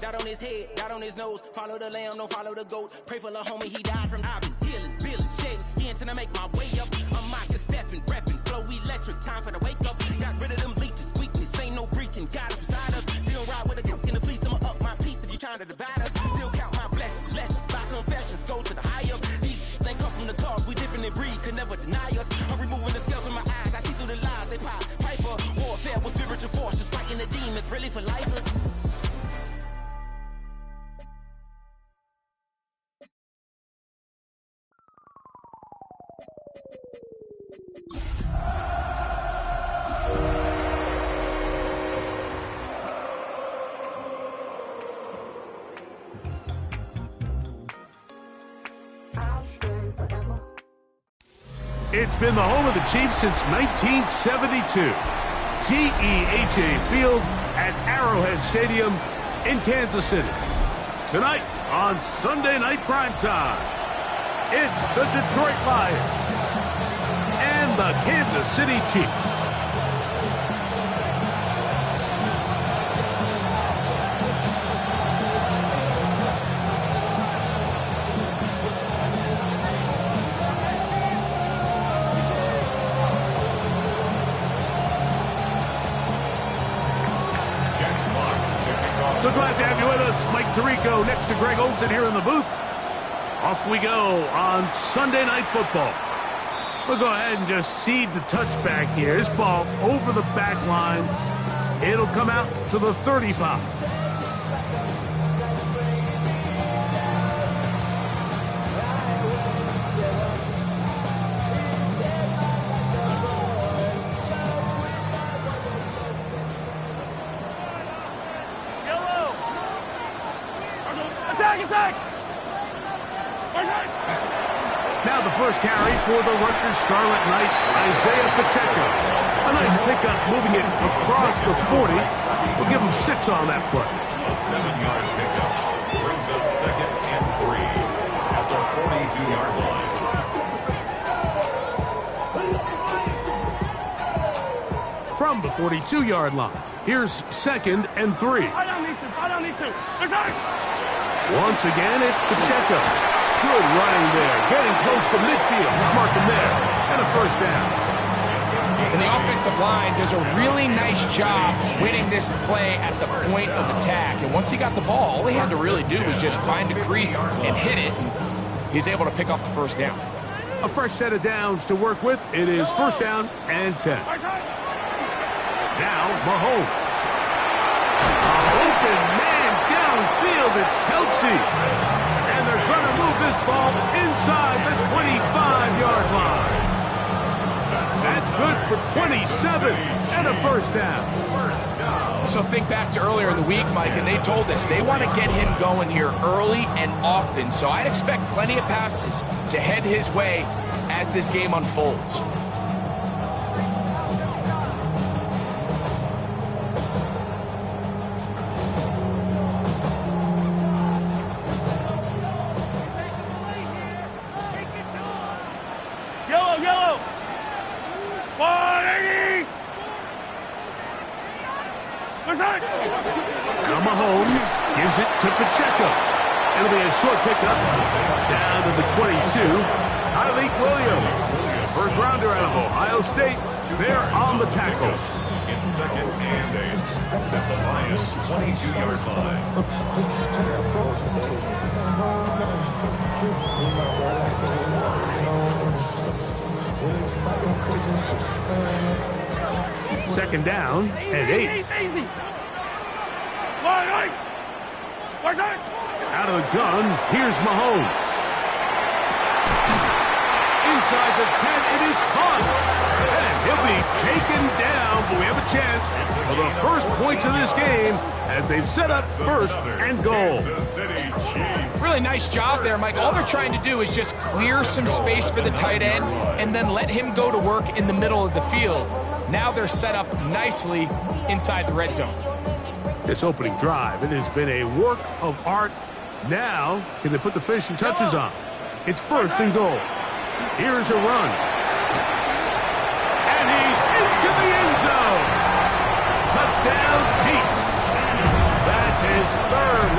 dot on his head, dot on his nose. Follow the lamb, don't follow the goat. Pray for the homie, he died from. I've been healing, feeling, shedding skin till I make my way up. I'm mocking, stepping, repping, flow electric. Time for the wake up. Got rid of them leeches, weakness, ain't no breaching. Got us beside us. Still ride with a cook in the fleece. I'ma up my piece if you trying to divide us. Still count my blessings, lessons, by confessions. Go to the high up. These ain't come from the cars, we different in breed, could never deny us. I'm removing the scales from my eyes. I see through the lies they pop. Hyper warfare with spiritual forces, fighting the demons, really for lifers. It's been the home of the Chiefs since 1972. GEHA Field at Arrowhead Stadium in Kansas City. Tonight on Sunday Night Primetime, it's the Detroit Lions and the Kansas City Chiefs. So glad to have you with us. Mike Tirico next to Greg Olsen here in the booth. Off we go on Sunday Night Football. We'll go ahead and just seed the touchback here. This ball over the back line. It'll come out to the 35. Now the first carry for the Rutgers Scarlet Knight, Isaiah Pacheco. A nice pickup moving it across the 40. We'll give him 6 on that play. A 7-yard pickup brings up 2nd and 3 at the 42-yard line. From the 42-yard line, here's 2nd and 3. Once again, it's Pacheco. Good running there. Getting close to midfield. He's marking there. And a first down. And the offensive line does a really nice job winning this play at the point of attack. And once he got the ball, all he had to really do was just find a crease and hit it. And he's able to pick up the first down. A fresh set of downs to work with. It is first down and 10. Now, Mahomes. Open man downfield. It's Kelsey. And they're going to move this ball inside the 25-yard line. That's good for 27 and a first down. So think back to earlier in the week, Mike, and they told us they want to get him going here early and often. So I'd expect plenty of passes to head his way as this game unfolds. Now Mahomes gives it to Pacheco. It'll be a short pickup down to the 22. Tyleek Williams, first rounder out of Ohio State. They're on the tackle. It's 2nd and 8 at the Lions' 22-yard line. Second down and 8. Out of the gun, here's Mahomes. Inside the 10, it is caught. And he'll be taken down, but we have a chance for the first points of this game as they've set up first and goal. Really nice job there, Mike. All they're trying to do is just clear some space for the tight end and then let him go to work in the middle of the field. Now they're set up nicely inside the red zone. This opening drive, it has been a work of art. Now, can they put the finishing touches on? It's first and goal. Here's a run. And he's into the end zone. Touchdown, Chiefs. That's his 3rd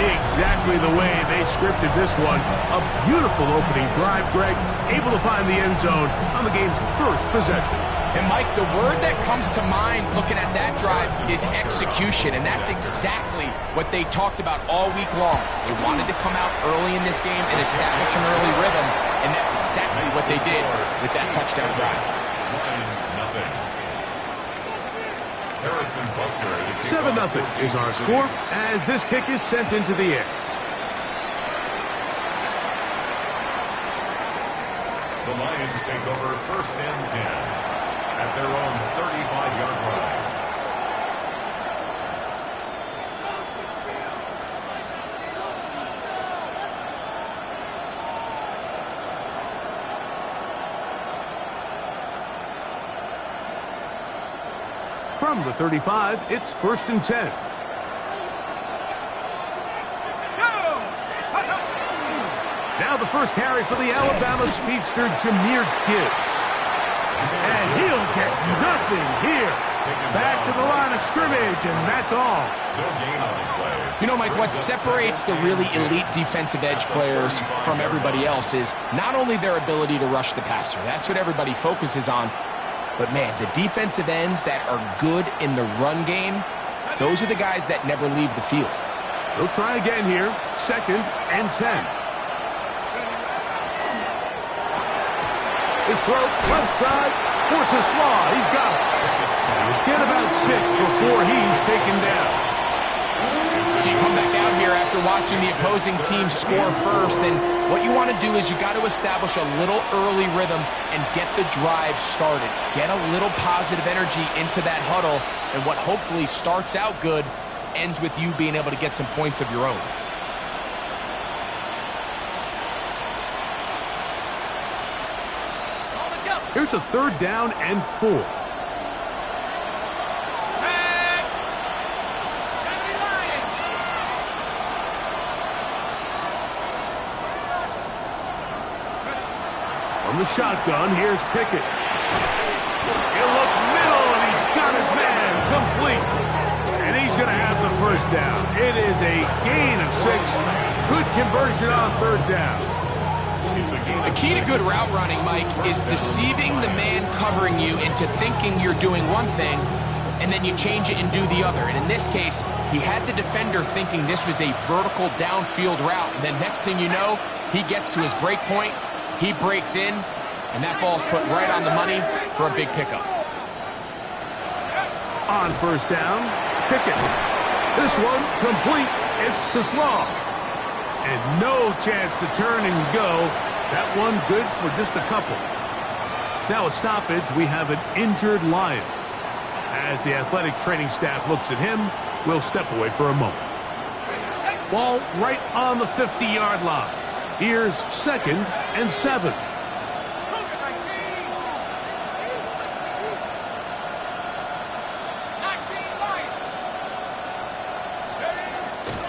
exactly the way they scripted this one. A beautiful opening drive, Greg, able to find the end zone on the game's first possession. And Mike, the word that comes to mind looking at that drive is execution, and that's exactly what they talked about all week long. They wanted to come out early in this game and establish an early rhythm, and that's exactly what they did with that touchdown drive. 7-0 is our score as this kick is sent into the air. The Lions take over 1st and 10 at their own 35-yard line. From the 35, it's 1st and 10. Now the first carry for the Alabama speedster, Jahmyr Gibbs. And he'll get nothing here. Back to the line of scrimmage, and that's all. You know, Mike, what separates the really elite defensive edge players from everybody else is not only their ability to rush the passer. That's what everybody focuses on. But, man, the defensive ends that are good in the run game, those are the guys that never leave the field. They'll try again here. 2nd and 10. His throw, left side, for Slaw. He's got it. He'll get about 6 before he's taken down. So you come back out here after watching the opposing team score first, and what you want to do is you got to establish a little early rhythm and get the drive started. Get a little positive energy into that huddle, and what hopefully starts out good ends with you being able to get some points of your own. Here's a 3rd down and 4. From the shotgun, here's Pickett. He'll look middle, and he's got his man complete. And he's going to have the 1st down. It is a gain of 6. Good conversion on 3rd down. The key to good route running, Mike, is deceiving the man covering you into thinking you're doing one thing, and then you change it and do the other. And in this case, he had the defender thinking this was a vertical downfield route, and then next thing you know, he gets to his break point, he breaks in, and that ball's put right on the money for a big pickup. On 1st down, Pickett. This one complete. It's to Slaw. And no chance to turn and go. That one good for just a couple. Now a stoppage, we have an injured Lion. As the athletic training staff looks at him, we'll step away for a moment. Ball right on the 50-yard line. Here's 2nd and 7.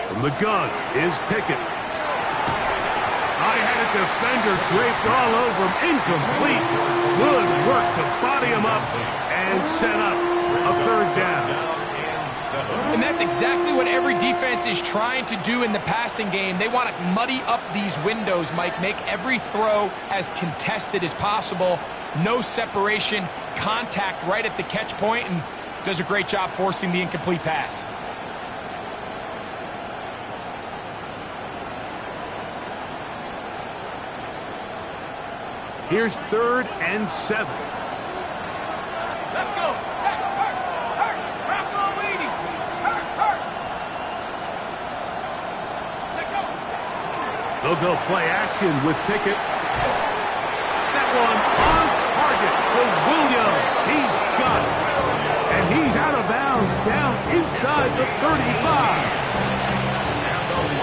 From the gun is Pickett. High-headed defender draped all over him. Incomplete. Good work to body him up and set up a 3rd down. And that's exactly what every defense is trying to do in the passing game. They want to muddy up these windows, Mike, make every throw as contested as possible. No separation, contact right at the catch point, and does a great job forcing the incomplete pass. Here's 3rd and 7. Let's go. Check. Hurt. Rock on leading. Hurt. They'll go play action with Pickett. That one on target for Williams. He's got it. And he's out of bounds down inside the 35.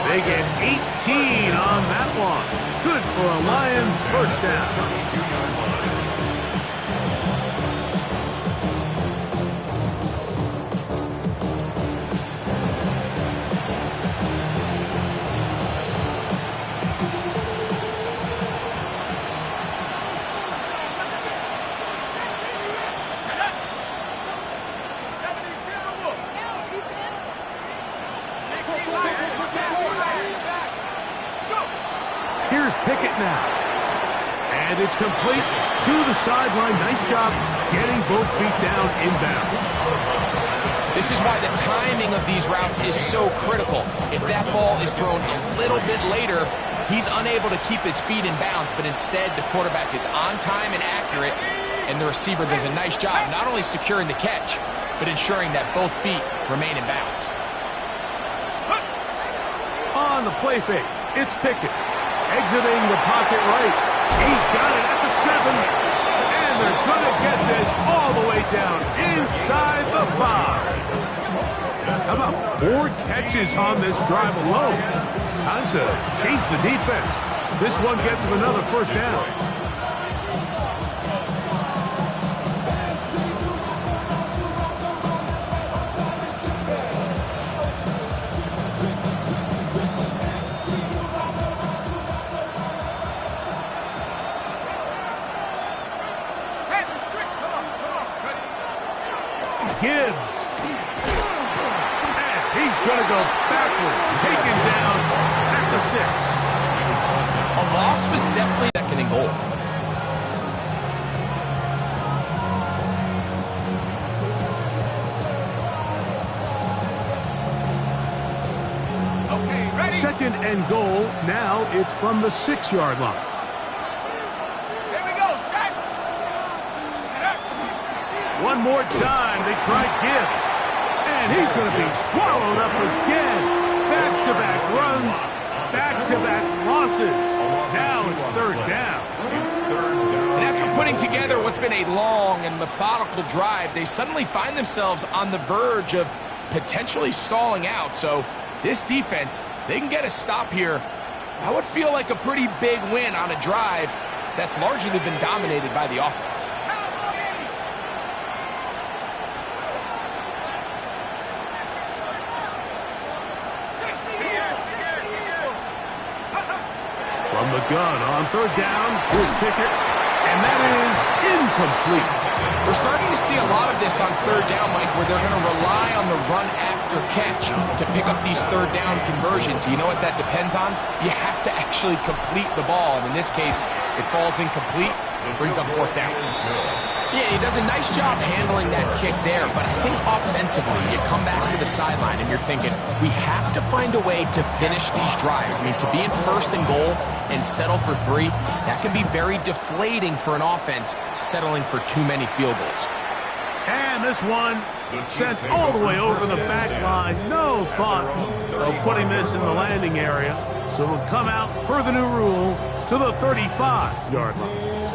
They get 18 on that one. Good for a Lions 1st down. now. And it's complete to the sideline. Nice job getting both feet down inbounds. This is why the timing of these routes is so critical. If that ball is thrown a little bit later, he's unable to keep his feet in bounds, but instead the quarterback is on time and accurate, and the receiver does a nice job not only securing the catch, but ensuring that both feet remain in bounds. On the play fake, it's Pickett. Exiting the pocket right. He's got it at the 7. And they're going to get this all the way down inside the 5. How about 4 catches on this drive alone? Time to change the defense. This one gets him another first down. Gibbs. And he's going to go backwards, taken down at the 6. A loss was definitely second and goal. Okay, ready? Second and goal. Now it's from the 6-yard line. One more time, they try Gibbs. And he's going to be swallowed up again. Back-to-back runs, back-to-back losses. Now it's third down. And after putting together what's been a long and methodical drive, they suddenly find themselves on the verge of potentially stalling out. So this defense, they can get a stop here. That would feel like a pretty big win on a drive that's largely been dominated by the offense. From the gun on third down, here's Pickett, and that is incomplete. We're starting to see a lot of this on third down, Mike, where they're going to rely on the run after catch to pick up these third down conversions. You know what that depends on? You have to actually complete the ball, and in this case, it falls incomplete and brings up fourth down. Yeah, he does a nice job handling that kick there, but I think offensively, you come back to the sideline and you're thinking, we have to find a way to finish these drives. I mean, to be in first and goal and settle for 3, that can be very deflating for an offense settling for too many field goals. And this one sent all the way over the back line. No thought of putting this in the landing area. So it'll come out per the new rule to the 35-yard line.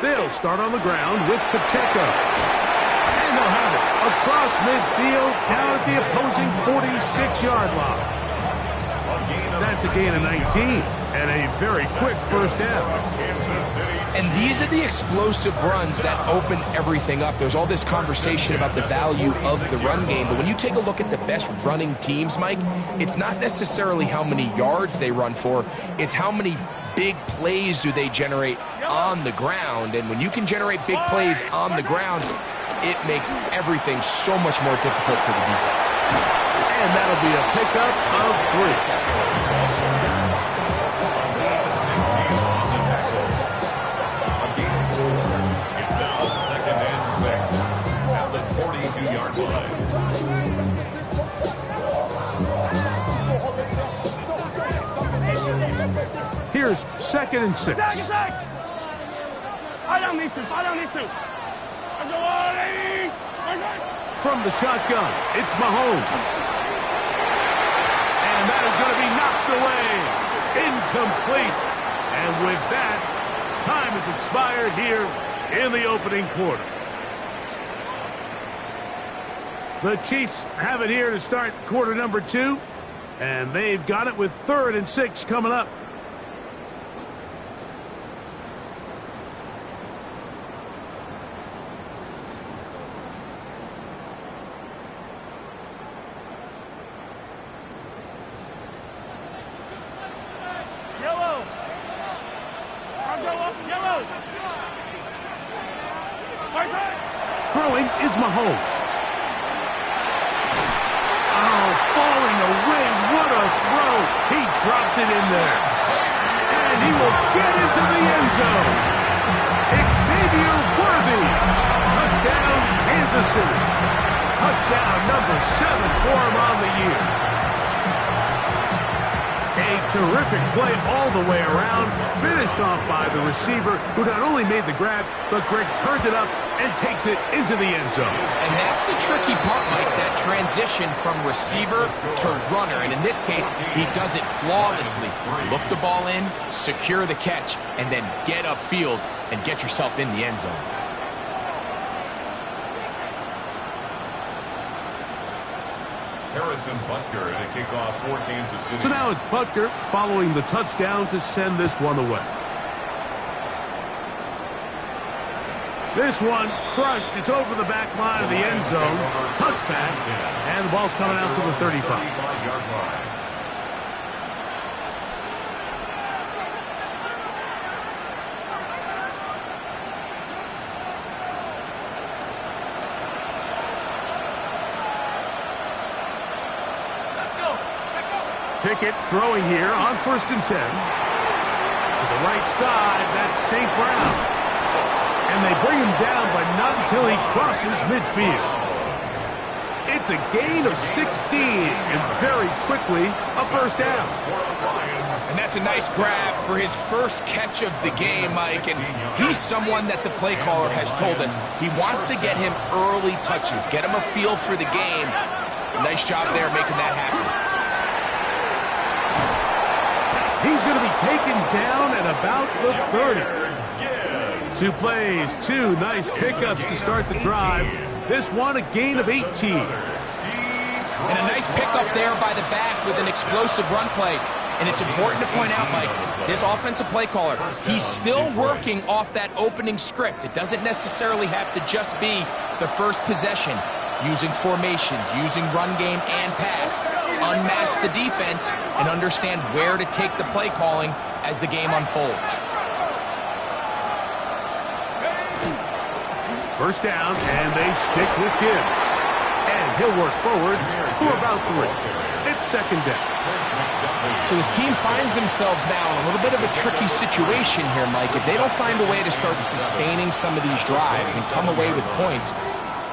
They'll start on the ground with Pacheco. And they'll have it across midfield down at the opposing 46-yard line. That's a gain of 19 and a very quick first down. And these are the explosive runs that open everything up. There's all this conversation about the value of the run game, but when you take a look at the best running teams, Mike, it's not necessarily how many yards they run for, it's how many big plays do they generate on the ground. And when you can generate big plays on the ground, it makes everything so much more difficult for the defense. And that'll be a pickup of 3. It's now second and 6 at the 42-yard line. Here's second and 6. From the shotgun, it's Mahomes. And that is going to be knocked away. Incomplete. And with that, time has expired here in the opening quarter. The Chiefs have it here to start quarter number 2. And they've got it with 3rd and 6 coming up. Throwing is Mahomes. Oh, falling away. What a throw. He drops it in there. And he will get into the end zone. Xavier Worthy. Touchdown, Kansas City. Touchdown number 7 for him on the year. A terrific play all the way around, finished off by the receiver, who not only made the grab, but Greg turned it up and takes it into the end zone. And that's the tricky part, Mike, that transition from receiver to runner. And in this case, he does it flawlessly. Look the ball in, secure the catch, and then get upfield and get yourself in the end zone. Harrison Butker and a kickoff for Kansas City. So now it's Butker following the touchdown to send this one away. This one crushed. It's over the back line of the end zone. Touchdown. And the ball's coming out to the 35. Pickett throwing here on 1st and 10. To the right side, that's St. Brown. And they bring him down, but not until he crosses midfield. It's a gain of 16, and very quickly, a first down. And that's a nice grab for his first catch of the game, Mike. And he's someone that the play caller has told us he wants to get him early touches, get him a feel for the game. Nice job there making that happen. He's going to be taken down at about the 30. 2 plays, 2 nice pickups to start the drive. This one, a gain of 18. And a nice pickup there by the back with an explosive run play. And it's important to point out, Mike, this offensive play caller, he's still working off that opening script. It doesn't necessarily have to just be the first possession. Using formations, using run game and pass. Unmask the defense and understand where to take the play calling as the game unfolds. First down, and they stick with Gibbs. And he'll work forward for about 3. It's 2nd down. So his team finds themselves now in a little bit of a tricky situation here, Mike. If they don't find a way to start sustaining some of these drives and come away with points,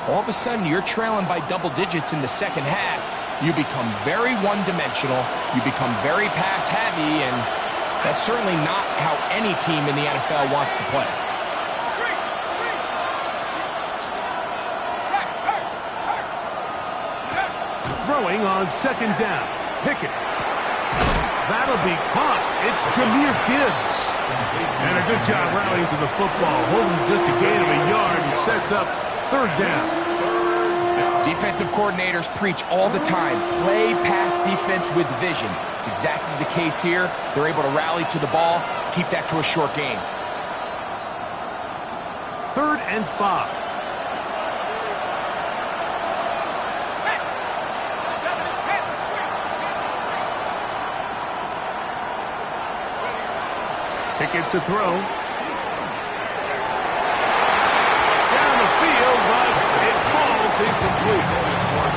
all of a sudden you're trailing by double digits in the second half. You become very one-dimensional, you become very pass-heavy, and that's certainly not how any team in the NFL wants to play. Throwing on 2nd down. Pickett. That'll be caught. It's Jahmyr Gibbs. And a good job rallying to the football, holding just a gain of a yard and sets up 3rd down. Defensive coordinators preach all the time, play pass defense with vision. It's exactly the case here. They're able to rally to the ball, keep that to a short gain. 3rd and 5. Pickett to throw. Down the field, but it falls incomplete.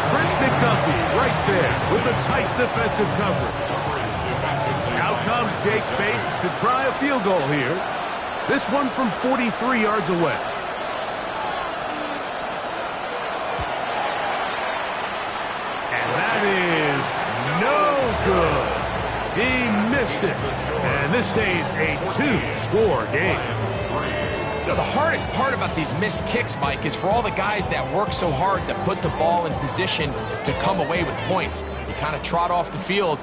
Trent McDuffie right there with a tight defensive coverage. Out comes Jake Bates to try a field goal here. This one from 43 yards away. And that is no good. He missed it. And this stays a 2-score game. You know, the hardest part about these missed kicks, Mike, is for all the guys that work so hard to put the ball in position to come away with points. You kind of trot off the field.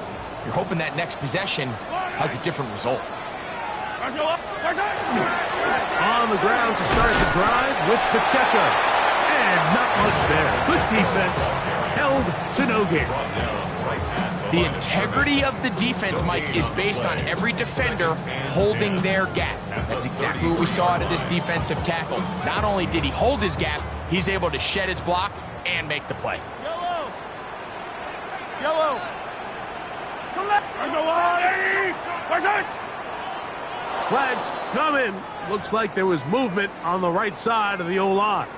You're hoping that next possession has a different result. On the ground to start the drive with Pacheco. And not much there. Good defense. Held to no gain. The integrity of the defense, Mike, is based on every defender holding their gap. That's exactly what we saw out of this defensive tackle. Not only did he hold his gap, he's able to shed his block and make the play. Yellow. Flags coming. Looks like there was movement on the right side of the O-line.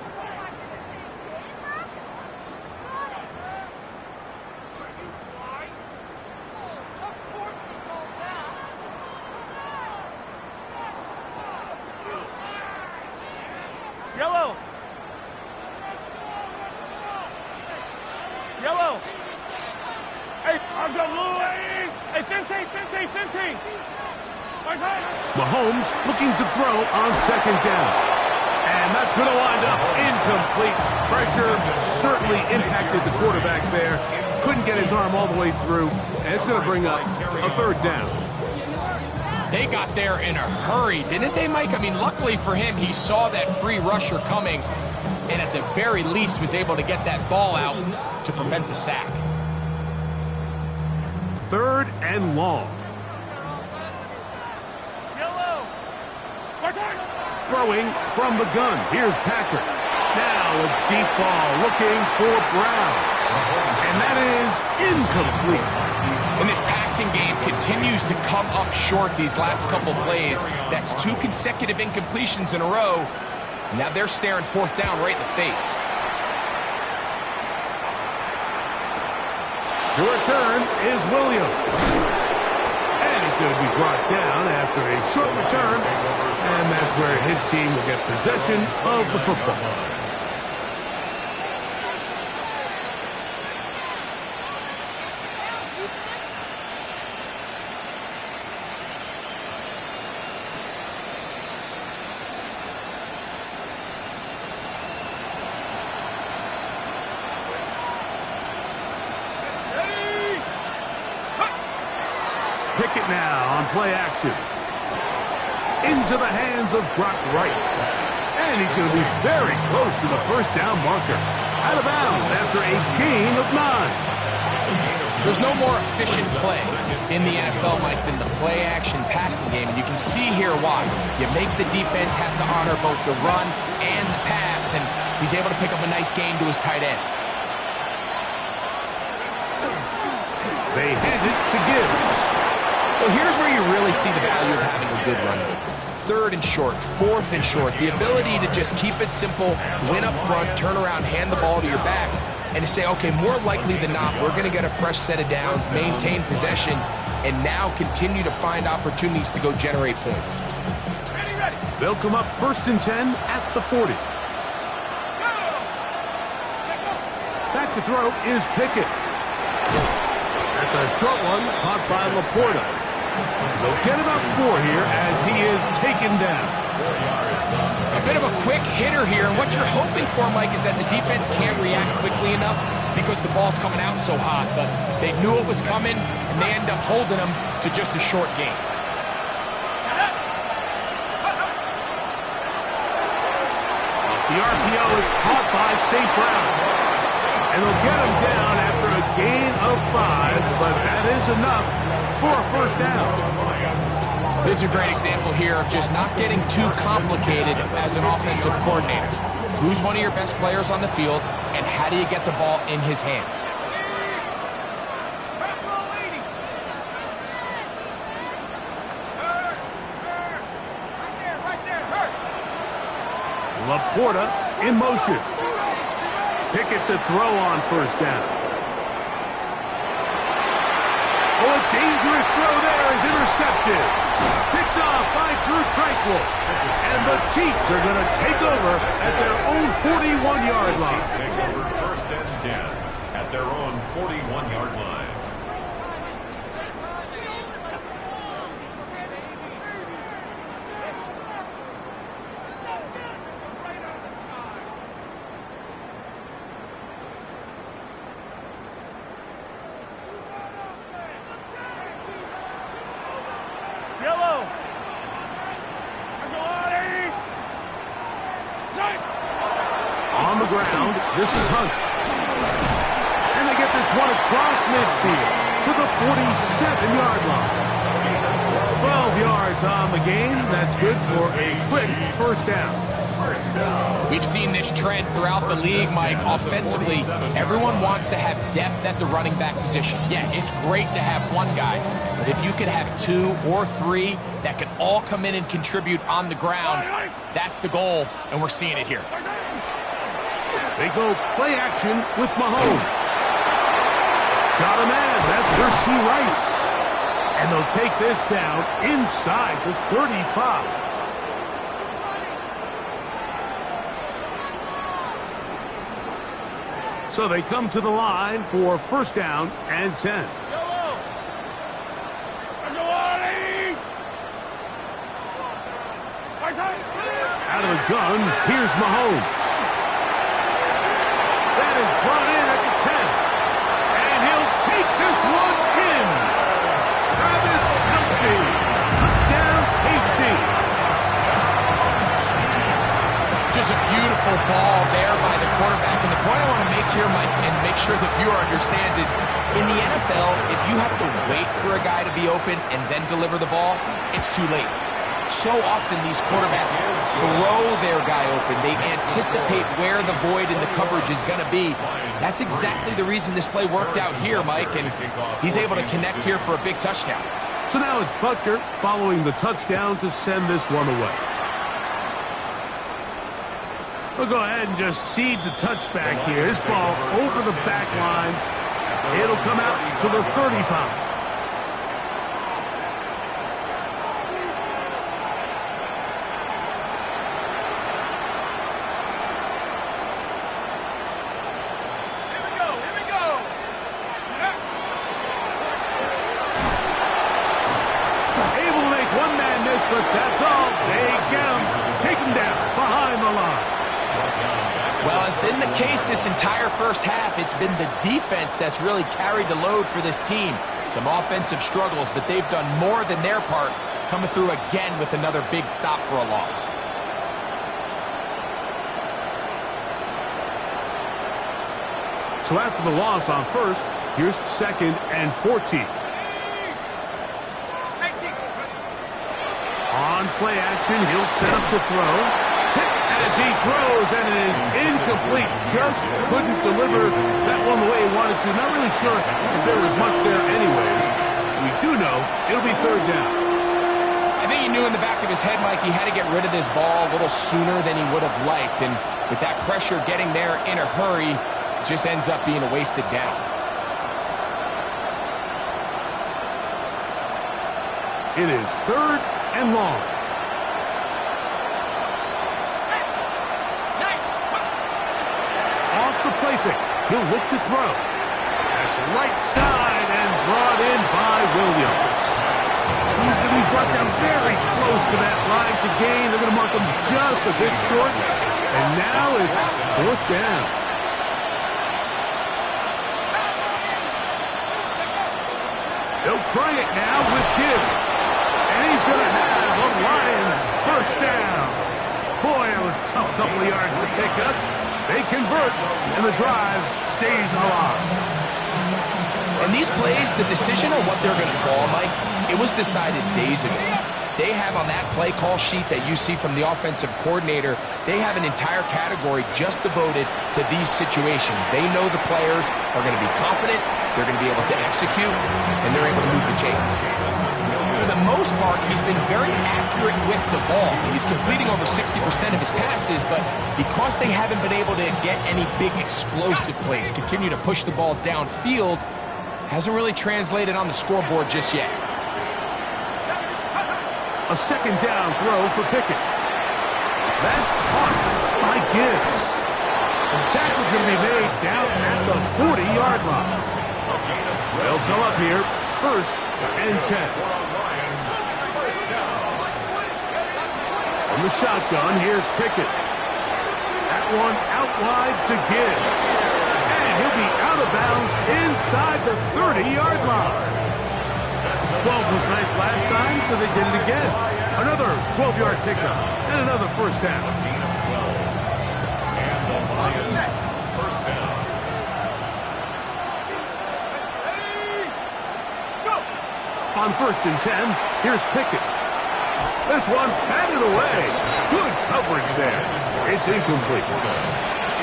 Yellow. Yellow. Hey, I've got Louis. Hey, 15. Mahomes looking to throw on second down. And that's going to wind up incomplete. Pressure certainly impacted the quarterback there. Couldn't get his arm all the way through. And it's going to bring up a third down. They got there in a hurry, didn't they, Mike? I mean, luckily for him, he saw that free rusher coming and at the very least was able to get that ball out to prevent the sack. Third and long. Yellow. Throwing from the gun. Here's Patrick. Now a deep ball looking for Brown. And that is incomplete. And this passing game continues to come up short these last couple plays. That's 2 consecutive incompletions in a row. Now they're staring fourth down right in the face. To return is Williams. And he's going to be brought down after a short return. And that's where his team will get possession of the football. Pickett now on play action. Into the hands of Brock Wright. And he's going to be very close to the first down marker. Out of bounds after a gain of 9. There's no more efficient play in the NFL, Mike, than the play-action passing game. And you can see here why. You make the defense have to honor both the run and the pass. And he's able to pick up a nice gain to his tight end. They hand it to Gibbs. Well, here's where you really see the value of having a good run game. Third and short, fourth and short. The ability to just keep it simple, win up front, turn around, hand the ball to your back, and to say, okay, more likely than not, we're going to get a fresh set of downs, maintain possession, and now continue to find opportunities to go generate points. They'll come up 1st and 10 at the 40. Back to throw is Pickett. That's a short one caught by Laporta. They'll get about 4 here as he is taken down. A bit of a quick hitter here, and what you're hoping for, Mike, is that the defense can't react quickly enough because the ball's coming out so hot. But they knew it was coming, and they end up holding them to just a short game. The RPO is caught by St. Brown. And they'll get him down after a gain of 5, but that is enough for a first down. This is a great example here of just not getting too complicated as an offensive coordinator. Who's one of your best players on the field, and how do you get the ball in his hands? Laporta in motion. Pickett's a throw on first down. Oh, a dangerous throw there is intercepted. Picked off by Drew Tranquill. And the Chiefs are going to take over at their own 41-yard line. Take over 1st and 10 at their own 41-yard line. On the ground, this is Hunt. And they get this one across midfield to the 47-yard line. 12 yards on the game. That's good for a quick first down. We've seen this trend throughout the league, Mike. Offensively, everyone wants to have depth at the running back position. Yeah, it's great to have one guy, but if you could have 2 or 3 that could all come in and contribute on the ground, that's the goal, and we're seeing it here. They go play action with Mahomes. Got a man. That's Hershey Rice. And they'll take this down inside the 35. So they come to the line for first down and 10. Out of the gun, here's Mahomes. That is brought in at the 10. And he'll take this one in. Travis Kelce. Touchdown, KC. Just a beautiful ball there by the quarterback. And the point I want to make here, Mike, and make sure the viewer understands is, in the NFL, if you have to wait for a guy to be open and then deliver the ball, it's too late. So often these quarterbacks throw their guy open. They anticipate where the void in the coverage is going to be. That's exactly the reason this play worked out here, Mike, and he's able to connect here for a big touchdown. So now it's Butker following the touchdown to send this one away. We'll go ahead and just seed the touchback here. This ball over the back line. It'll come out to the 35. But that's all. They get him. Take him down behind the line. Well, it's been the case this entire first half. It's been the defense that's really carried the load for this team. Some offensive struggles, but they've done more than their part, coming through again with another big stop for a loss. So after the loss on first, here's 2nd and 14. On play action, he'll set up to throw. Hit as he throws, and it is incomplete. Just couldn't deliver that one the way he wanted to. Not really sure if there was much there anyways. We do know it'll be 3rd down. I think he knew in the back of his head, Mike, he had to get rid of this ball a little sooner than he would have liked. And with that pressure getting there in a hurry, it just ends up being a wasted down. It is 3rd and long. Off the play fake. He'll look to throw. That's right side and brought in by Williams. He's going to be brought down very close to that line to gain. They're going to mark him just a bit short. And now it's 4th down. They'll try it now with Gibbs. And he's going to have a Lions first down. Boy, that was a tough couple of yards to pick up. They convert, and the drive stays alive. And these plays, the decision on what they're going to call, Mike, it was decided days ago. They have on that play call sheet that you see from the offensive coordinator, they have an entire category just devoted to these situations. They know the players are going to be confident, they're going to be able to execute, and they're able to move the chains. For the most part, he's been very accurate with the ball. He's completing over 60% of his passes, but because they haven't been able to get any big explosive plays, continue to push the ball downfield, hasn't really translated on the scoreboard just yet. A 2nd down throw for Pickett. That's caught by Gibbs. The tackle's going to be made down at the 40-yard line. They'll come up here, 1st and 10. From the shotgun, here's Pickett. That one out wide to Gibbs. And he'll be out of bounds inside the 30-yard line. 12 was nice last time, so they did it again. Another 12-yard pickup and another first down. And the Lions first down. On 1st and 10, here's Pickett. This one batted away. Good coverage there. It's incomplete.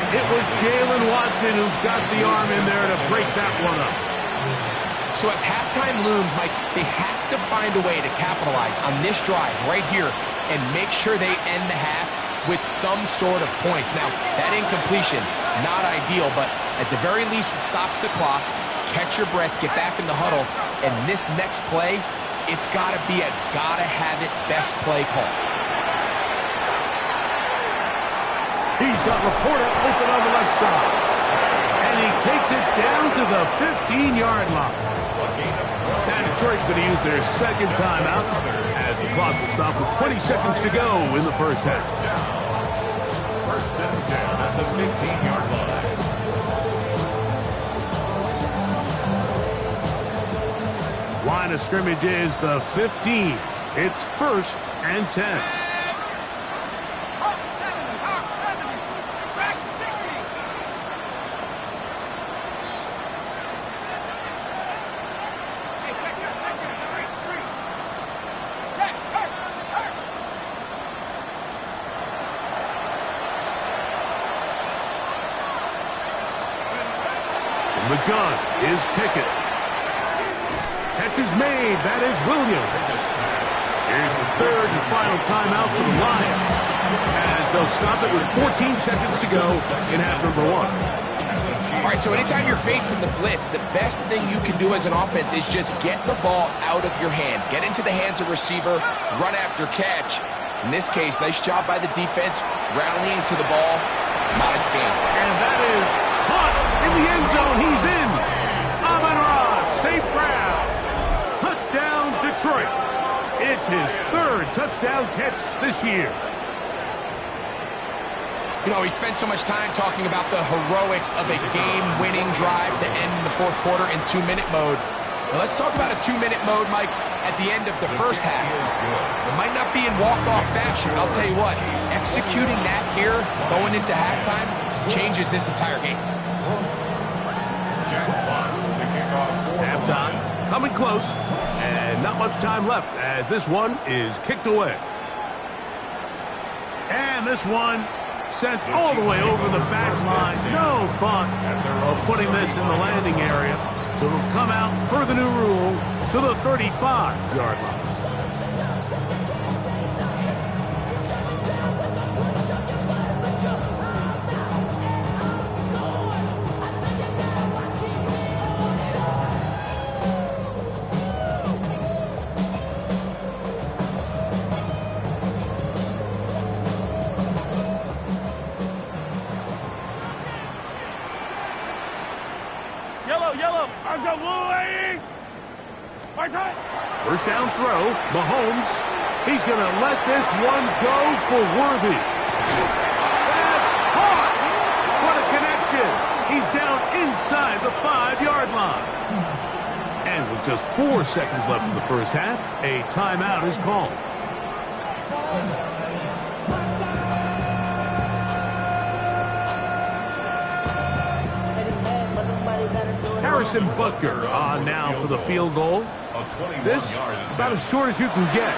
It was Jalen Watson who got the arm in there to break that one up. So as halftime looms, Mike, they have to find a way to capitalize on this drive right here and make sure they end the half with some sort of points. Now, that incompletion, not ideal, but at the very least it stops the clock. Catch your breath, get back in the huddle, and this next play, it's got to be a gotta-have-it best play call. He's got Laporta open on the left side. And he takes it down to the 15-yard line. Now Detroit's going to use their second timeout as the clock will stop with 20 seconds to go in the first half. First and 10 at the 15-yard line. Line of scrimmage is the 15. It's first and 10. The gun is Pickett. Catch is made. That is Williams. Here's the third and final timeout for the Lions, as they'll stop it with 14 seconds to go in half number one. All right, so anytime you're facing the blitz, the best thing you can do as an offense is just get the ball out of your hand. Get into the hands of receiver, run after catch. In this case, nice job by the defense, rallying to the ball. Modest gain. And that is caught in the end zone. He's in. Amon-Ra St. Brown. Touchdown, Detroit. It's his third touchdown catch this year. You know, he spent so much time talking about the heroics of a game-winning drive to end the fourth quarter in 2-minute mode. Now let's talk about a 2-minute mode, Mike, at the end of the first half. It might not be in walk-off fashion. I'll tell you what, executing that here, going into halftime, changes this entire game. Halftime, coming close, and not much time left as this one is kicked away. And this one sent all the way over the back line. No fun of putting this in the landing area. So it'll come out per the new rule to the 35-yard line. Yellow. I'm going. First down throw. Mahomes. He's going to let this one go for Worthy. That's caught. What a connection. He's down inside the 5-yard line. And with just 4 seconds left in the first half, a timeout is called. Harrison Butker on now for the field goal. This about as short as you can get.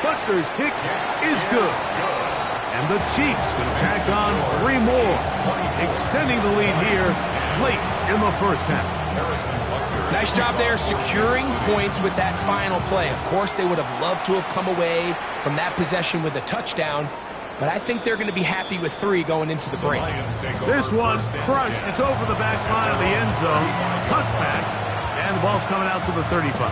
Butker's kick is good. And the Chiefs going to tack on 3 more, extending the lead here late in the first half. Nice job there securing points with that final play. Of course, they would have loved to have come away from that possession with a touchdown, but I think they're going to be happy with 3 going into the break. This one crushed. It's over the back line of the end zone. Touchback. And the ball's coming out to the 35.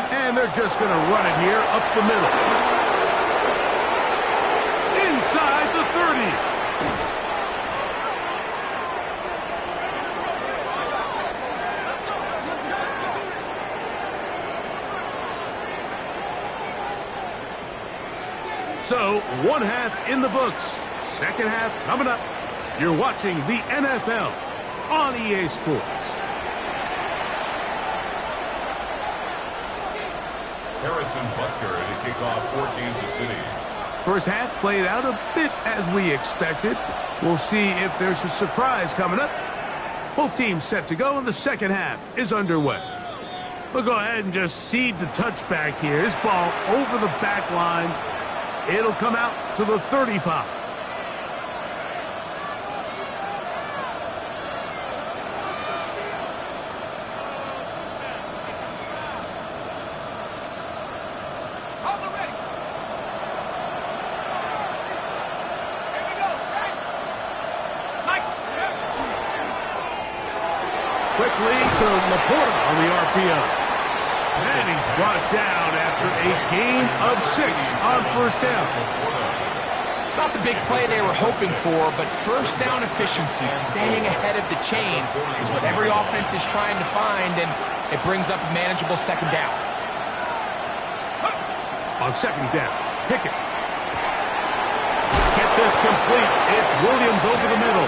And they're just going to run it here up the middle. Inside the 30. So, one half in the books. Second half coming up. You're watching the NFL on EA Sports. Harrison Butker to kick off for Kansas City. First half played out a bit as we expected. We'll see if there's a surprise coming up. Both teams set to go, and the second half is underway. We'll go ahead and just seed the touchback here. This ball over the back line. It'll come out to the 35. Quickly to Laporta on the RPO. And he's brought down after a gain of 6 on first down. It's not the big play they were hoping for, but first down efficiency, staying ahead of the chains, is what every offense is trying to find, and it brings up a manageable second down. On second down, Pickett. Get this complete. It's Williams over the middle.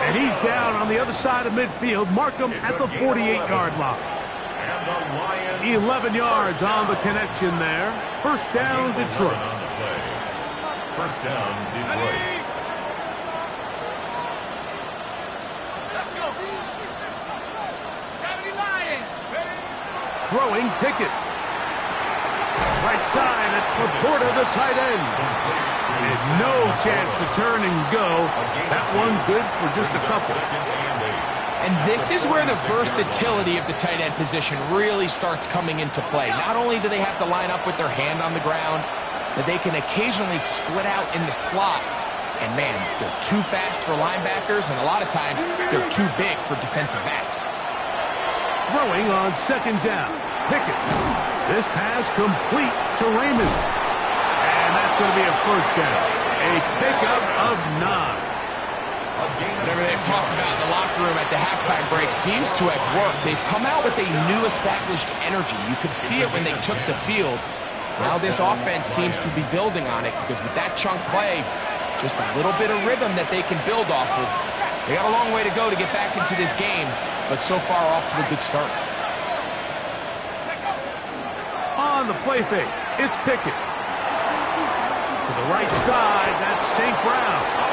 And he's down on the other side of midfield. Mark him at the 48-yard line. 11 yards on the connection there. First down, Detroit. First down, Detroit. Let's go. 70 Lions. Throwing Pickett. Right side, that's Laporta, the tight end. And no chance to turn and go. That one good for just a couple. And this is where the versatility of the tight end position really starts coming into play. Not only do they have to line up with their hand on the ground, but they can occasionally split out in the slot. And man, they're too fast for linebackers, and a lot of times they're too big for defensive backs. Throwing on second down, Pickett. This pass complete to Raymond. And that's going to be a first down. A pickup of 9. Whatever they've talked about in the locker room at the halftime break seems to have worked. They've come out with a new established energy. You could see it when they took the field. Now this offense seems to be building on it, because with that chunk play, just a little bit of rhythm that they can build off of. They got a long way to go to get back into this game, but so far off to a good start. On the play fake, it's Pickett. To the right side, that's St. Brown.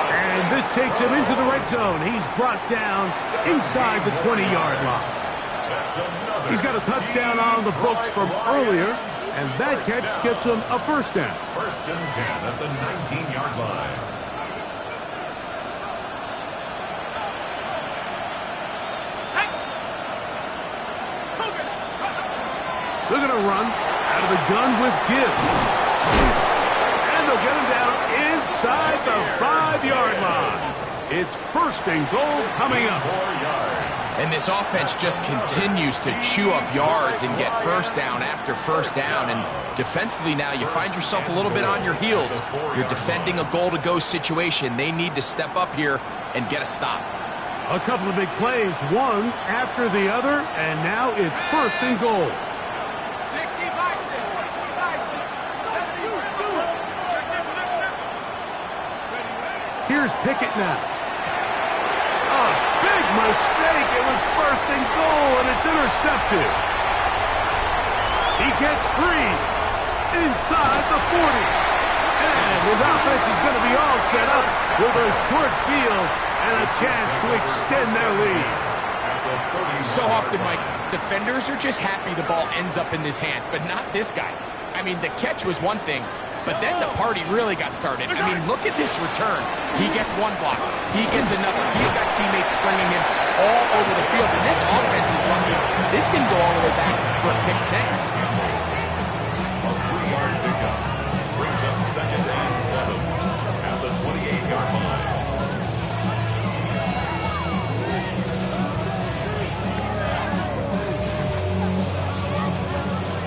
And this takes him into the red zone. He's brought down inside the 20-yard line. He's got a touchdown on the books from earlier, and that catch gets him a first down. First and 10 at the 19-yard line. They're going to run out of the gun with Gibbs. And they'll get him down inside the 5-yard line. It's first and goal coming up. And this offense just continues to chew up yards and get first down after first down. And defensively now, you find yourself a little bit on your heels. You're defending a goal-to-go situation. They need to step up here and get a stop. A couple of big plays, one after the other, and now it's first and goal. Here's Pickett now. A big mistake. It was first and goal, and it's intercepted. He gets free inside the 40. And his offense is going to be all set up with a short field and a chance to extend their lead. So often, Mike, defenders are just happy the ball ends up in his hands, but not this guy. I mean, the catch was one thing, but then the party really got started. I mean, look at this return. He gets one block. He gets another. He's got teammates springing him all over the field. And this offense is lucky. This didn't go all the way back for a pick 6. A 3-yard pickup brings up second and 7 at the 28-yard line.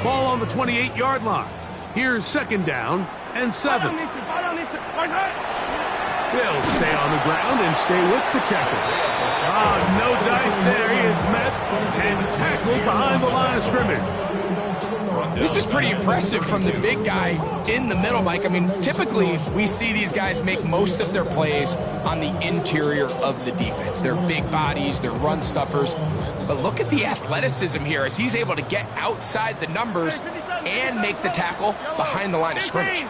Ball on the 28-yard line. Here's second down and 7. He'll stay on the ground and stay with Pacheco. No dice there. He is met and tackled behind the line of scrimmage. This is pretty impressive from the big guy in the middle, Mike. I mean, typically we see these guys make most of their plays on the interior of the defense. They're big bodies, they're run stuffers. But look at the athleticism here as he's able to get outside the numbers and make the tackle behind the line of scrimmage.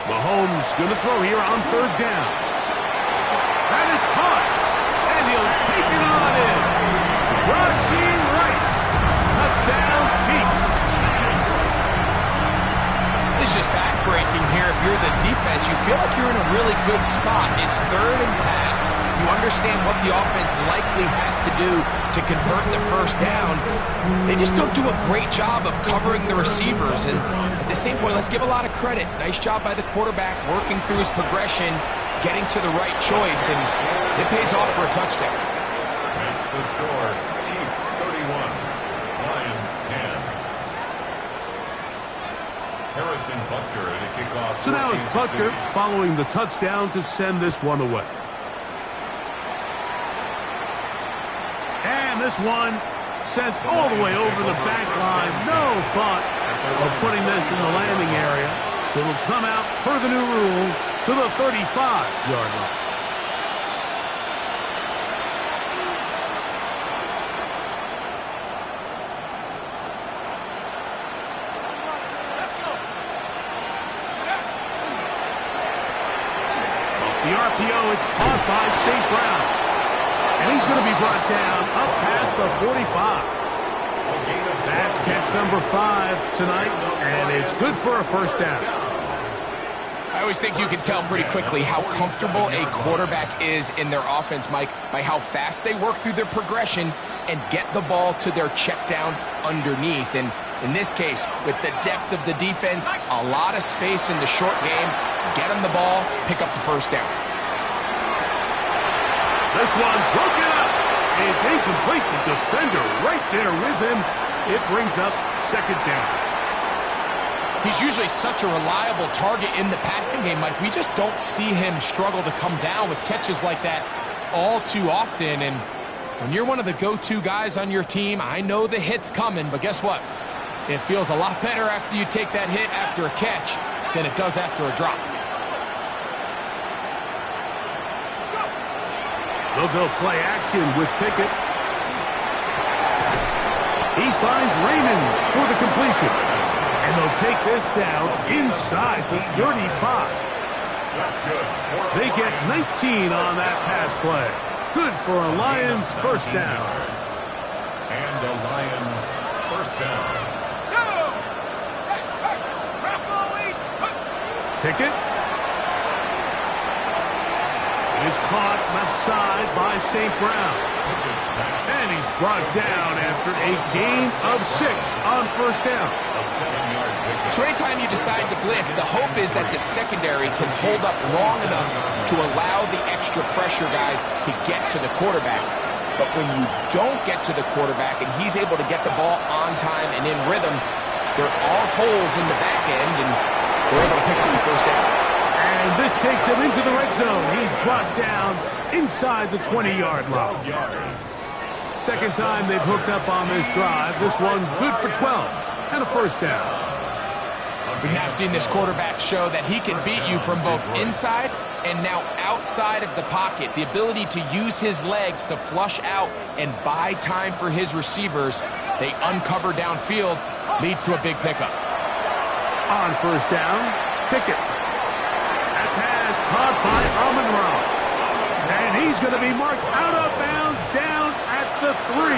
Mahomes going to throw here on third down. That is caught, and he'll take it on in. Rashee Rice, touchdown Chiefs. This is just backbreaking here. If you're the defense, you feel like you're in a really good spot. It's third and pass. You understand what the offense likely has to do to convert the first down. They just don't do a great job of covering the receivers. And at the same point, let's give a lot of credit. Nice job by the quarterback working through his progression, getting to the right choice, and it pays off for a touchdown. That's the score. Chiefs 31, Lions 10. Harrison Butker at a kickoff. So now it's Butker following the touchdown to send this one away. And this one sent all the way over the back line. No thought of putting this in the landing area. So it'll come out per the new rule to the 35-yard line. The RPO, it's caught by St. Brown. And he's going to be brought down up past the 45. That's catch number 5 tonight, and it's good for a first down. I always think you can tell pretty quickly how comfortable a quarterback is in their offense, Mike, by how fast they work through their progression and get the ball to their check down underneath. And in this case, with the depth of the defense, a lot of space in the short game, get him the ball, pick up the first down. This one broken up. It's incomplete. The defender right there with him. It brings up second down. He's usually such a reliable target in the passing game, Mike. We just don't see him struggle to come down with catches like that all too often. And when you're one of the go-to guys on your team, I know the hit's coming, but guess what? It feels a lot better after you take that hit after a catch than it does after a drop. They'll go play action with Pickett. He finds Raymond for the completion. And they'll take this down inside the 35. That's good. They get 19 on that pass play. Good for a Lions first down. And the Lions first down. Pickett is caught left side by St. Brown. And he's brought down after a gain of 6 on first down. So anytime you decide to blitz, the hope is that the secondary can hold up long enough to allow the extra pressure guys to get to the quarterback. But when you don't get to the quarterback and he's able to get the ball on time and in rhythm, there are holes in the back end, and they're able to pick up the first down. And this takes him into the red zone. He's brought down inside the 20-yard line. Second time they've hooked up on this drive. This one good for 12 and a first down. We've now seen this quarterback show that he can beat you from both inside and now outside of the pocket. The ability to use his legs to flush out and buy time for his receivers. They uncover downfield, leads to a big pickup. On first down, Pickett. That pass caught by Amon-Ra. And he's going to be marked out of bounds down at the 3.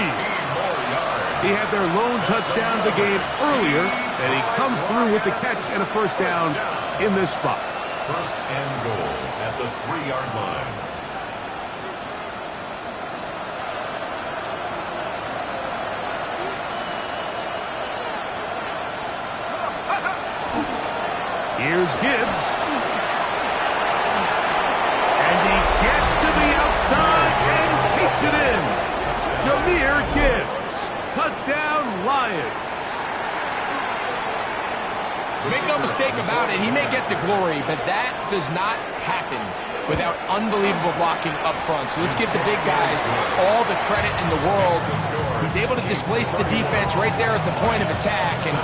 He had their lone touchdown of the game earlier, and he comes through with the catch and a first down in this spot. First and goal at the 3-yard line. Here's Gibbs. And he gets to the outside and takes it in. Jahmyr Gibbs. Touchdown, Lions. Make no mistake about it, he may get the glory, but that does not happen without unbelievable blocking up front. So let's give the big guys all the credit in the world. He's able to displace the defense right there at the point of attack, and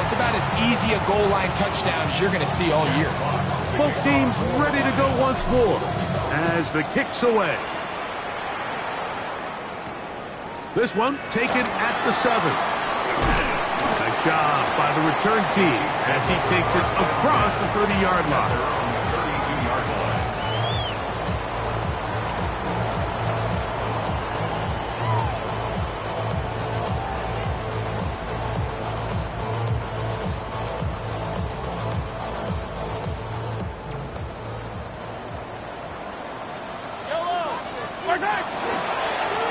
it's about as easy a goal line touchdown as you're going to see all year. Both teams ready to go once more. as the kick's away. This one taken at the 7. Nice job by the return team as he takes it across the 30-yard line.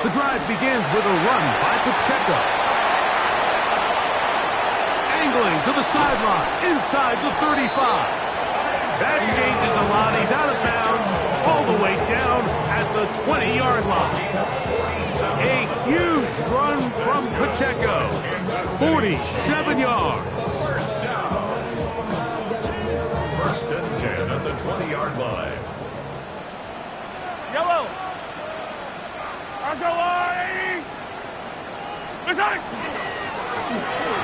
The drive begins with a run by Pacheco. Angling to the sideline, inside the 35. That changes a lot. He's out of bounds, all the way down at the 20-yard line. A huge run from Pacheco. 47 yards. First and 10 at the 20-yard line. Yellow.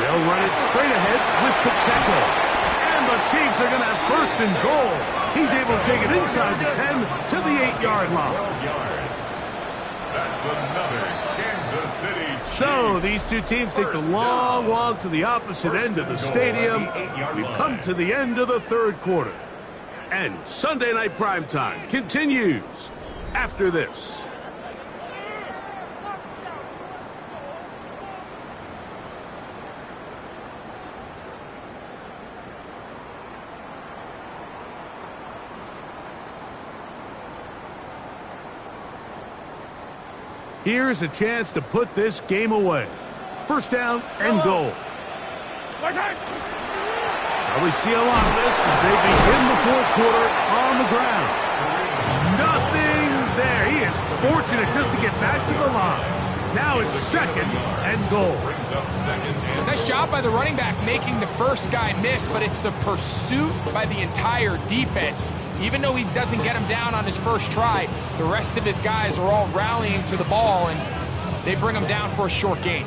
They'll run it straight ahead with Pacheco. And the Chiefs are going to have first and goal. He's able to take it inside the 10 to the 8-yard line. 12 yards. That's another Kansas City Chiefs. So these two teams take the long walk to the opposite end of the stadium. We've come to the end of the third quarter. And Sunday Night Primetime continues after this. Here's a chance to put this game away. First down and goal. Well, we see a lot of this as they begin the fourth quarter on the ground. Nothing there. He is fortunate just to get back to the line. Now it's second and goal. Nice job by the running back making the first guy miss, but it's the pursuit by the entire defense. Even though he doesn't get him down on his first try, the rest of his guys are all rallying to the ball, and they bring him down for a short gain.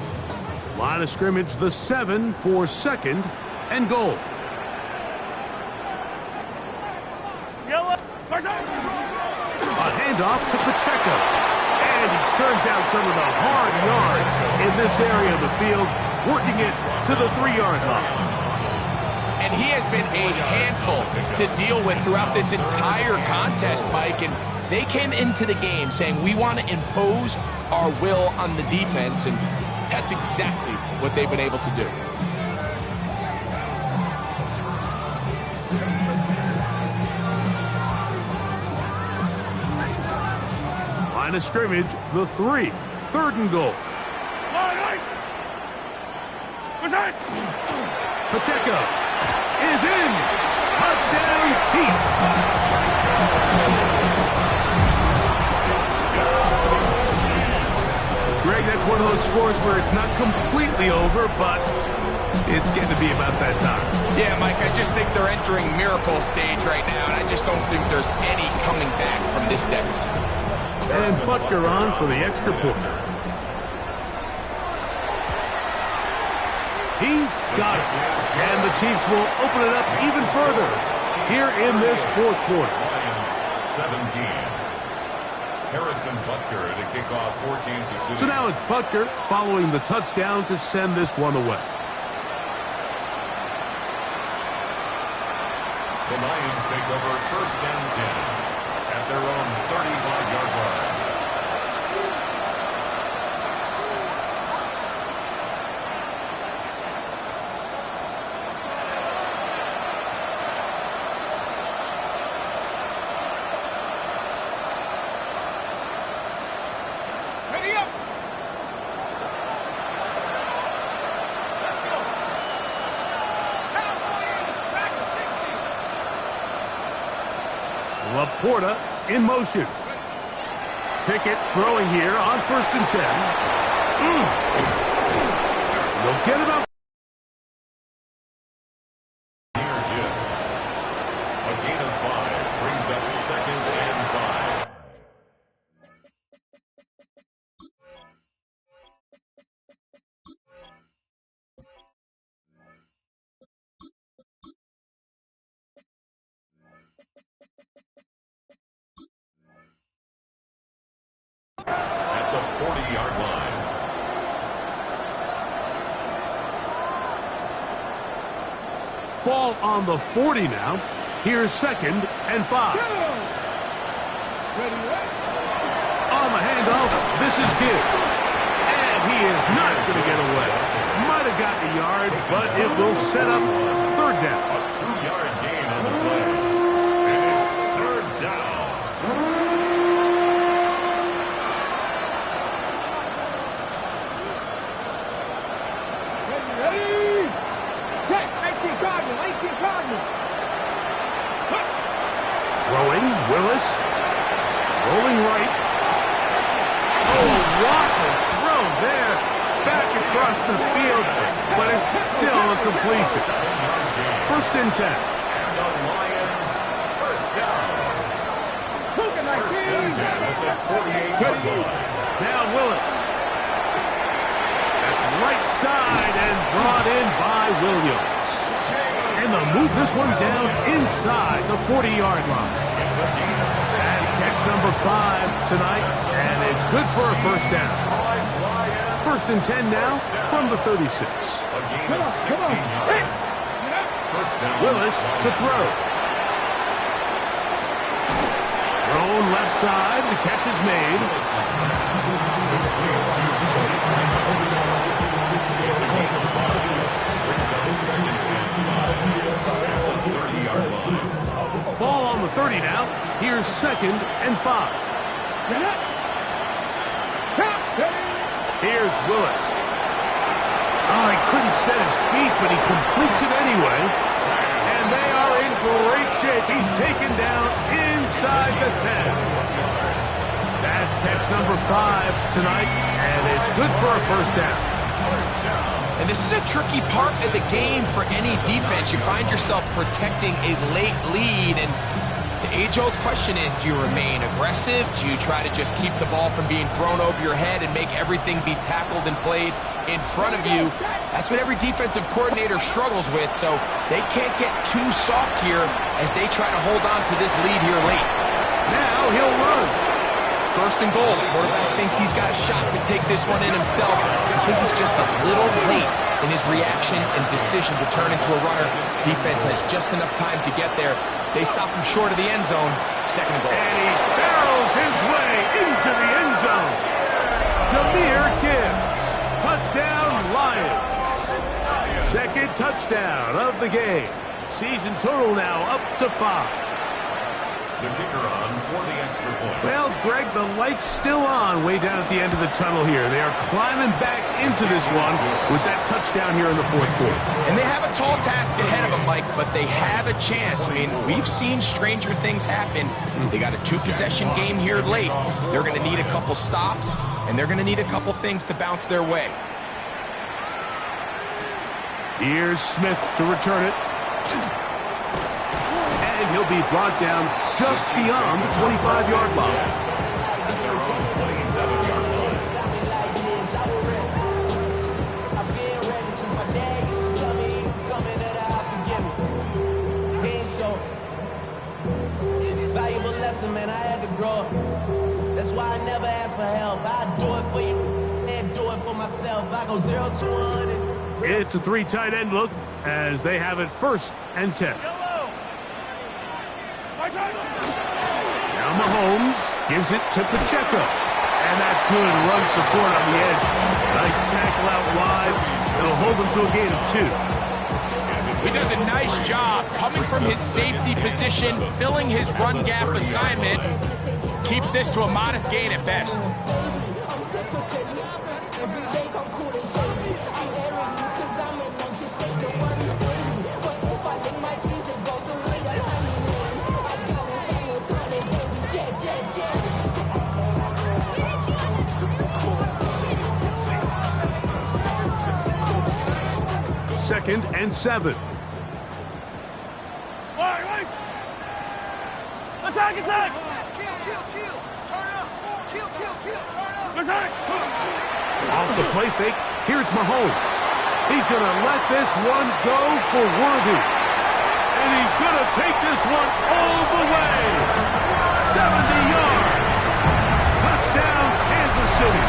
Line of scrimmage, the 7 for second and goal. A handoff to Pacheco. And he churns out some of the hard yards in this area of the field, working it to the 3-yard line. And he has been a handful to deal with throughout this entire contest, Mike. And they came into the game saying, we want to impose our will on the defense. And that's exactly what they've been able to do. Line of scrimmage, the 3. Third and goal. Pacheco is in. Touchdown, Chiefs. Greg, that's one of those scores where it's not completely over, but it's getting to be about that time. Yeah, Mike, I just think they're entering miracle stage right now, and I just don't think there's any coming back from this deficit. And Butker on for the extra point. He's got it. And the Chiefs will open it up even further here in this fourth quarter. Lions 17. Harrison Butker to kick off for Kansas City. So now it's Butker following the touchdown to send this one away. The Lions take over first and 10 at their own 35-yard line. Laporta in motion. Pickett throwing here on first and 10. They'll get it up. Here Gibbs. A gain of 5 brings up second and 5. Ball on the 40 now. Here's 2nd and 5. On the handoff, this is Gibbs. And he is not going to get away. Might have gotten a yard, but it will set up 3rd down. A 2-yard gain on the play. And it's 3rd down. Ready? Check. 18 Cardinal. Throwing, Willis. Rolling right. Oh, what a throw there. Back across the field, but it's still a completion. 1st and 10. And the Lions, 1st down. 1st and 10 at the 48-yard line. Now Willis. That's right side and brought in by Williams. And they'll move this one down inside the 40-yard line. That's catch number 5 tonight, and it's good for a 1st down. 1st and 10 now from the 36. A gain of 16 yards. 1st down. Willis to throw. Thrown left side. The catch is made. Ball on the 30 now. Here's 2nd and 5. Here's Willis. Oh, he couldn't set his feet, but he completes it anyway. And they are in great shape. He's taken down inside the 10. That's catch number 5 tonight, and it's good for a 1st down. And this is a tricky part of the game for any defense. You find yourself protecting a late lead, and the age-old question is, do you remain aggressive? Do you try to just keep the ball from being thrown over your head and make everything be tackled and played in front of you? That's what every defensive coordinator struggles with, so they can't get too soft here as they try to hold on to this lead here late. Now he'll run. 1st and goal. The quarterback thinks he's got a shot to take this one in himself. I think he's just a little late in his reaction and decision to turn into a runner. Defense has just enough time to get there. They stop him short of the end zone. 2nd and goal. And he barrels his way into the end zone. Jahmyr Gibbs. Touchdown, Lions. 2nd touchdown of the game. Season total now up to 5. The kicker on for the extra point. Well, Greg, the light's still on way down at the end of the tunnel here. They are climbing back into this one with that touchdown here in the 4th quarter. And they have a tall task ahead of them, Mike, but they have a chance. I mean, we've seen stranger things happen. They got a 2-possession game here late. They're going to need a couple stops, and they're going to need a couple things to bounce their way. Here's Smith to return it. And he'll be brought down just beyond the 25-yard line. Valuable lesson, man. I had to grow up. That's why I never ask for help. I do it for you and do it for myself. I go 0 to 100. It's a 3 tight end look as they have it 1st and 10. Now Mahomes gives it to Pacheco. And that's good run support on the edge. Nice tackle out wide. It'll hold them to a gain of 2. He does a nice job coming from his safety position, filling his run gap assignment. Keeps this to a modest gain at best. Second and 7. Attack, attack! Kill! Turn up! Kill! Turn up! Attack! Off the play fake, here's Mahomes. He's going to let this one go for Worthy. And he's going to take this one all the way. 70 yards. Touchdown, Kansas City.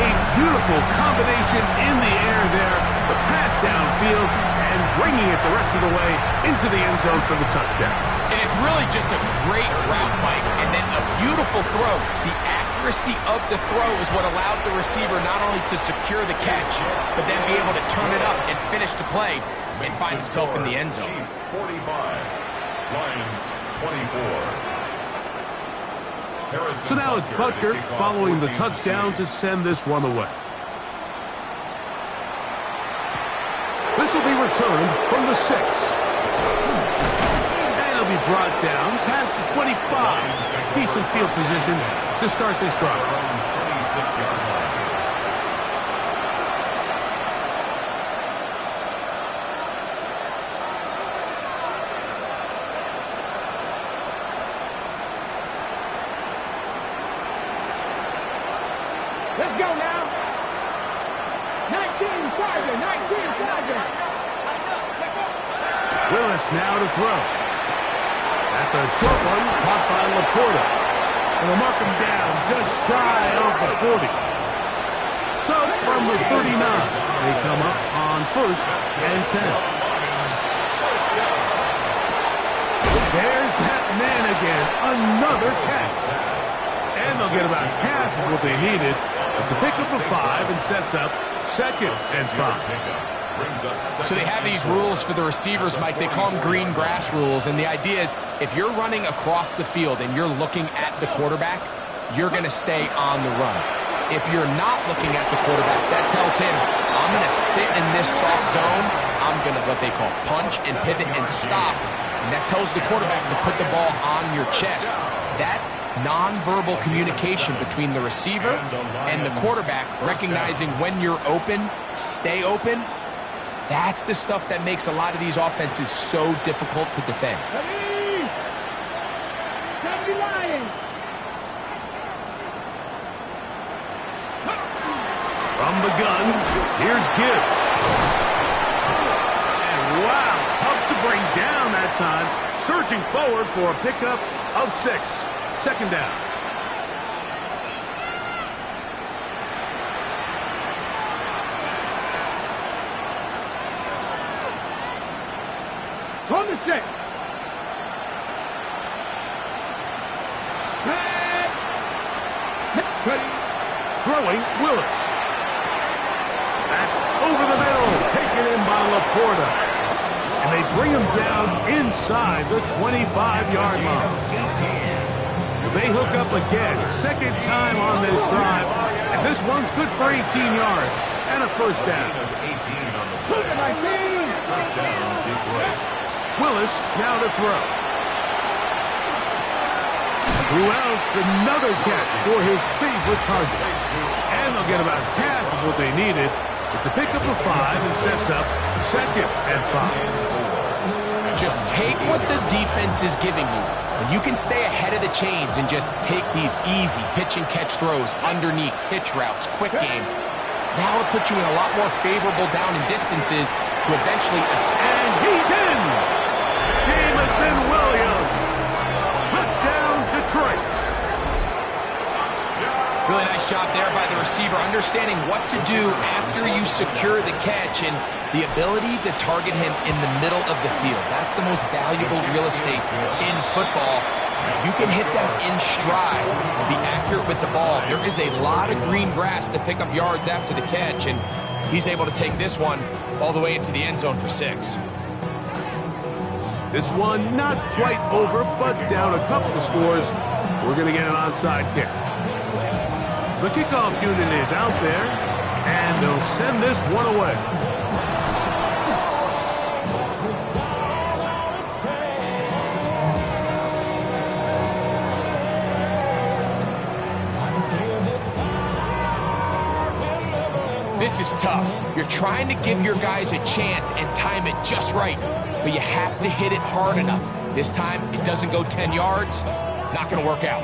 A beautiful combination in the air there. The pass downfield and bringing it the rest of the way into the end zone for the touchdown. And it's really just a great route, Mike, and then a beautiful throw. The accuracy of the throw is what allowed the receiver not only to secure the catch, but then be able to turn it up and finish the play and find himself in the end zone. Chiefs 45, Lions 24. So now it's Butker following the touchdown to send this one away. This will be returned from the 6. And it'll be brought down past the 25. Decent field position to start this drive. 26-yard line. Let's go now. 19 Tiger, 19 Tiger. Willis now to throw. That's a short one caught by Laporta. And they'll mark him down just shy of the 40. So from the 39, they come up on 1st and 10. There's that man again. Another catch. And they'll get about half of what they needed. It's a pickup of 5 and sets up 2nd and 5. So they have these rules for the receivers, Mike. They call them green grass rules. And the idea is if you're running across the field and you're looking at the quarterback, you're going to stay on the run. If you're not looking at the quarterback, that tells him, I'm going to sit in this soft zone. I'm going to what they call punch and pivot and stop. And that tells the quarterback to put the ball on your chest. That nonverbal communication between the receiver and the quarterback, recognizing when you're open, stay open, that's the stuff that makes a lot of these offenses so difficult to defend. Ready? Time to Lions. From the gun, here's Gibbs. And wow, tough to bring down that time. Surging forward for a pickup of 6. 2nd down. On the 6. Throwing, Willis. That's over the middle, taken in by Laporta. And they bring him down inside the 25-yard line. They hook up again, 2nd time on this drive, and this one's good for 18 yards and a 1st down. Willis now to throw. Who else? Another catch for his favorite target. And they'll get about half of what they needed. It's a pickup of 5 and sets up 2nd and 5. Just take what the defense is giving you. When you can stay ahead of the chains and just take these easy pitch and catch throws underneath pitch routes, quick game, now it'll put you in a lot more favorable down and distances to eventually attack. And he's in! Jamison Williams. Touchdown, Detroit. Really nice job there by the receiver, understanding what to do after you secure the catch and the ability to target him in the middle of the field. That's the most valuable real estate in football. If you can hit them in stride and be accurate with the ball, there is a lot of green grass to pick up yards after the catch, and he's able to take this one all the way into the end zone for 6. This one not quite over, but down a couple of scores. We're going to get an onside kick. The kickoff unit is out there, and they'll send this one away. This is tough. You're trying to give your guys a chance and time it just right, but you have to hit it hard enough. This time, it doesn't go 10 yards. Not going to work out.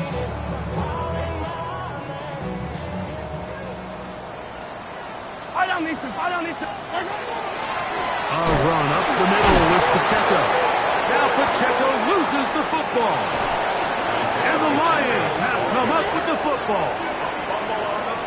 A run up the middle with Pacheco. Now Pacheco loses the football. And the Lions have come up with the football.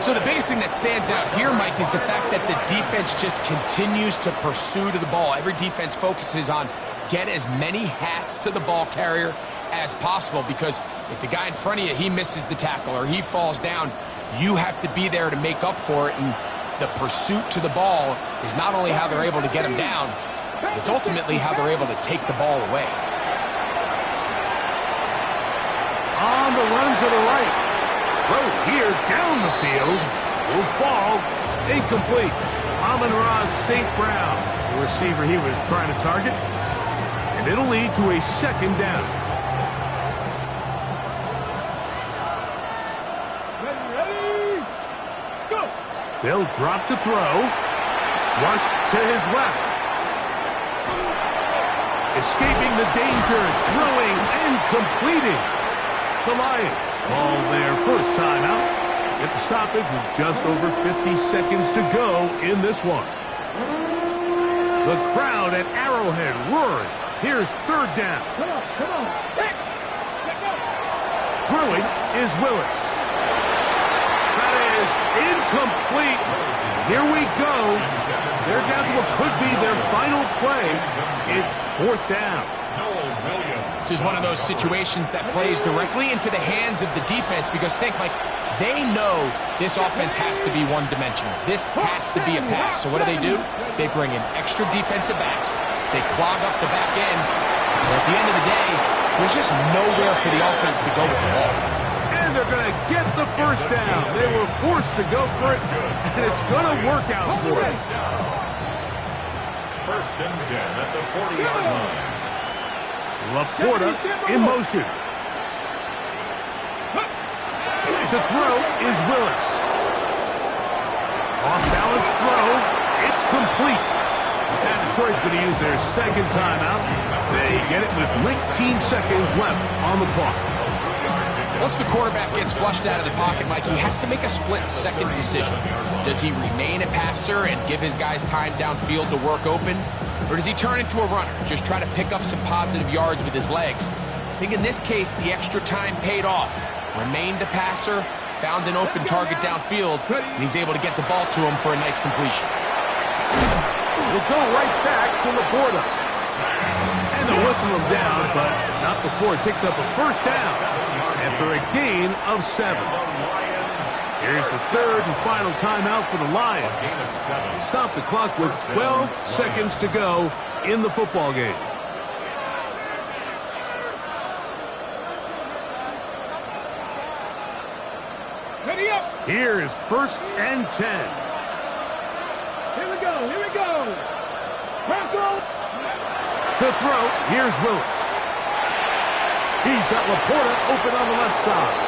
So the biggest thing that stands out here, Mike, is the fact that the defense just continues to pursue to the ball. Every defense focuses on get as many hats to the ball carrier as possible, because if the guy in front of you, he misses the tackle or he falls down, you have to be there to make up for it. And the pursuit to the ball is not only how they're able to get him down, it's ultimately how they're able to take the ball away. On the run to the right. Throw here down the field. Will fall. Incomplete. Amon-Ra St. Brown, the receiver he was trying to target. And it'll lead to a second down. Ready? Let's go. They'll drop to throw. Rush to his left. Escaping the danger. Throwing and completing. The Lions call their first time out. Get the stoppage with just over 50 seconds to go in this one. The crowd at Arrowhead roaring. Here's third down. Come on. Hey, check out. Throwing is Willis. That is incomplete. Here we go. They're down to what could be their final play. It's fourth down. This is one of those situations that plays directly into the hands of the defense, because think, Mike, they know this offense has to be one-dimensional. This has to be a pass. So what do? They bring in extra defensive backs. They clog up the back end. So at the end of the day, there's just nowhere for the offense to go with the ball. And they're going to get the first down. They were forced to go for it, and it's going to work out for us. First and 10 at the 40-yard line. Laporta in motion. To throw is Willis. Off-balance throw. It's complete. And Detroit's going to use their second timeout. They get it with 19 seconds left on the clock. Once the quarterback gets flushed out of the pocket, Mike, he has to make a split-second decision. Does he remain a passer and give his guys time downfield to work open? Or does he turn into a runner, just try to pick up some positive yards with his legs? I think in this case, the extra time paid off. Remained a passer, found an open target downfield, and he's able to get the ball to him for a nice completion. We'll go right back to Laporta. And they'll whistle him down, but not before he picks up a first down after a gain of 7. Here's the third and final timeout for the Lions. Stop the clock with 12 seconds to go in the football game. Ready up. Here is first and 10. Here we go. Broncos. To throw, here's Willis. He's got Laporta open on the left side.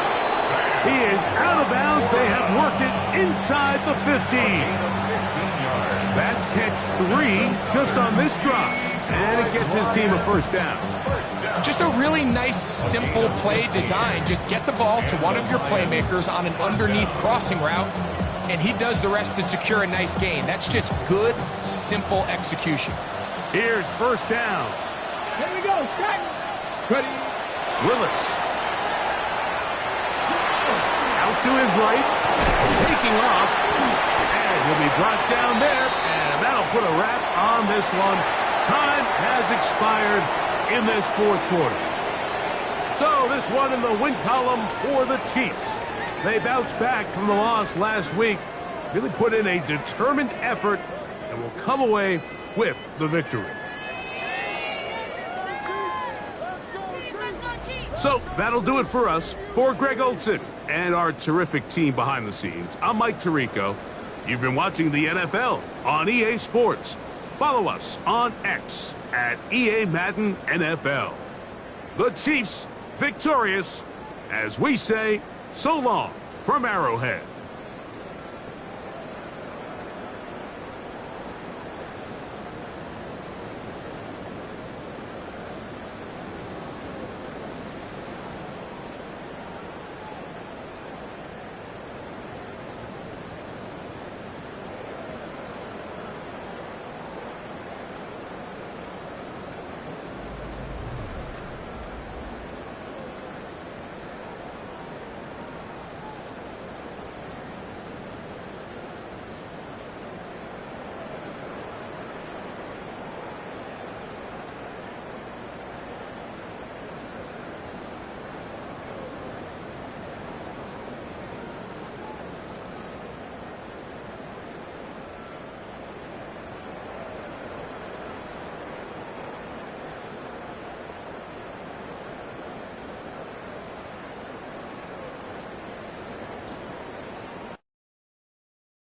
He is out of bounds. They have worked it inside the 15. That's catch 3 just on this drop. And it gets his team a first down. Just a really nice, simple play design. Just get the ball to one of your playmakers on an underneath crossing route, and he does the rest to secure a nice gain. That's just good, simple execution. Here's first down. Here we go. Stack. Ready. Willis. Out to his right. Taking off. And he'll be brought down there. And that'll put a wrap on this one. Time has expired in this fourth quarter. So this one in the win column for the Chiefs. They bounced back from the loss last week. Really put in a determined effort and will come away with the victory. So that'll do it for us. For Greg Olson and our terrific team behind the scenes, I'm Mike Tirico. You've been watching the NFL on EA Sports. Follow us on X at EA Madden NFL. The Chiefs victorious, as we say, so long from Arrowhead.